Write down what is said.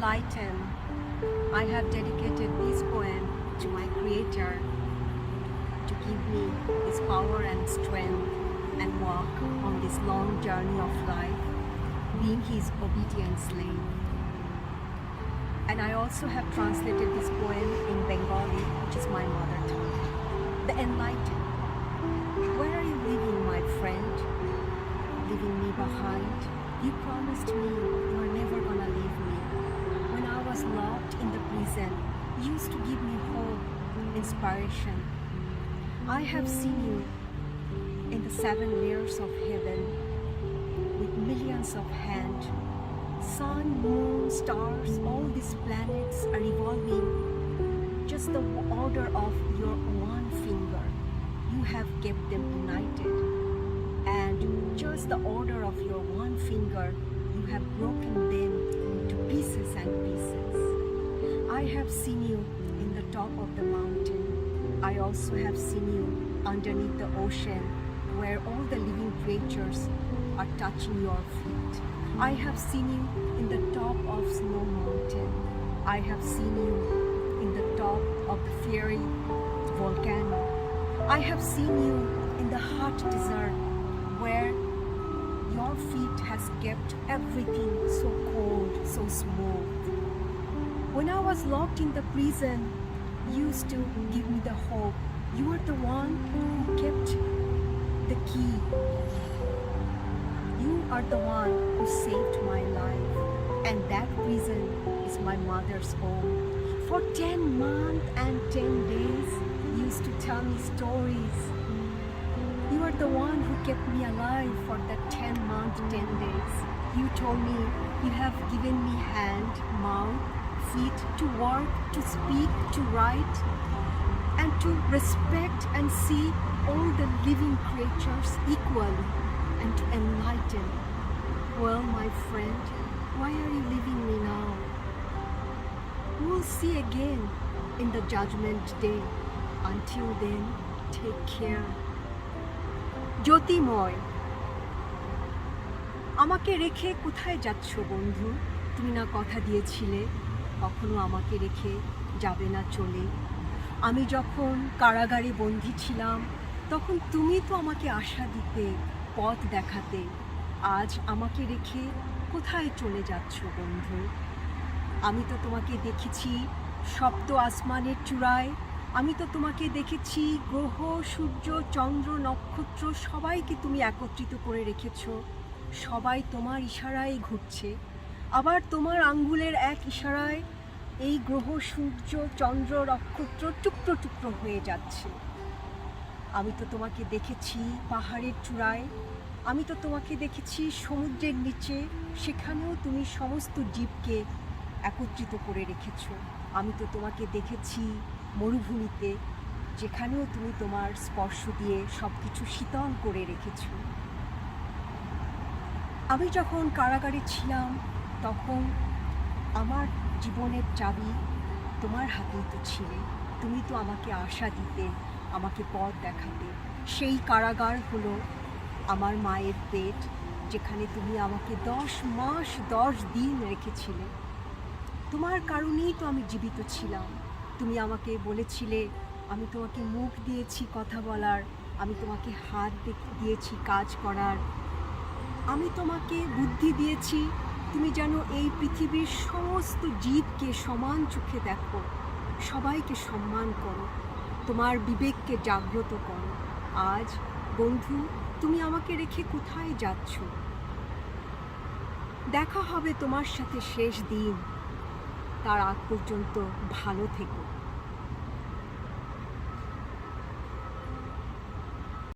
enlightened. I have dedicated this poem to my Creator to give me His power and strength and walk on this long journey of life, being His obedient slave. And I also have translated this poem in Bengali, which is my mother tongue. The enlightened. Where are you living, my friend? Leaving me behind? You promised me you were never gonna leave me. When I was locked in the prison, you used to give me hope, inspiration. I have seen you in the 7 layers of heaven with millions of hands. Sun, moon, stars, all these planets are evolving. Just the order of your one finger, you have kept them united. And just the order of your one finger, you have broken them into pieces and pieces. I have seen you in the top of the mountain. I also have seen you underneath the ocean, where all the living creatures are touching your feet. I have seen you in the top of Snow Mountain. I have seen you in the top of the fiery volcano. I have seen you in the hot desert, where your feet has kept everything so cold, so smooth. When I was locked in the prison, you used to give me the hope. You were the one who kept the key. You are the one who saved my life, and that prison is my mother's home. For 10 months and 10 days, you used to tell me stories. You are the one who kept me alive for that 10 months, 10 days. You told me you have given me hand, mouth, feet to work, to speak, to write, and to respect and see all the living creatures equally and to enlighten. Well, my friend, why are you leaving me now? We will see again in the judgment day. Until then, take care. জ্যোতিময়, আমাকে রেখে কোথায় যাচ্ছ বন্ধু? তুমি না কথা দিয়েছিলে কখনো আমাকে রেখে যাবে না চলে। আমি যখন কারাগারে বন্দী ছিলাম, তখন তুমি তো আমাকে আশা দিতে, পথ দেখাতে। আজ আমাকে রেখে কোথায় চলে যাচ্ছ বন্ধু? আমি তো তোমাকে দেখেছি সপ্ত আসমানের চূড়ায়। আমি তো তোমাকে দেখেছি গ্রহ, সূর্য, চন্দ্র, নক্ষত্র সবাইকে তুমি একত্রিত করে রেখেছ। সবাই তোমার ইশারায় ঘুরছে। আবার তোমার আঙ্গুলের এক ইশারায় এই গ্রহ, সূর্য, চন্দ্র, নক্ষত্র টুকরো টুকরো হয়ে যাচ্ছে। আমি তো তোমাকে দেখেছি পাহাড়ের চূড়ায়। আমি তো তোমাকে দেখেছি সমুদ্রের নিচে। সেখানেও তুমি সমস্ত জীবকে একত্রিত করে রেখেছ। আমি তো তোমাকে দেখেছি মরুভূমিতে, যেখানেও তুমি তোমার স্পর্শ দিয়ে সব কিছু শীতল করে রেখেছ। আমি যখন কারাগারে ছিলাম, তখন আমার জীবনের চাবি তোমার হাতেই তো ছিলে। তুমি তো আমাকে আশা দিতে, আমাকে পথ দেখাতে। সেই কারাগার হলো আমার মায়ের পেট, যেখানে তুমি আমাকে 10 মাস 10 দিন রেখেছিলে। তোমার কারণেই তো আমি জীবিত ছিলাম। তুমি আমাকে বলেছিলে, আমি তোমাকে মুখ দিয়েছি কথা বলার, আমি তোমাকে হাত দিয়েছি কাজ করার, আমি তোমাকে বুদ্ধি দিয়েছি তুমি যেন এই পৃথিবীর সমস্ত জীবকে সমান চোখে দেখো, সবাইকে সম্মান করো, তোমার বিবেককে জাগ্রত করো। আজ বন্ধু, তুমি আমাকে রেখে কোথায় যাচ্ছ? দেখা হবে তোমার সাথে শেষ দিন। তার আগ পর্যন্ত ভালো থেকো।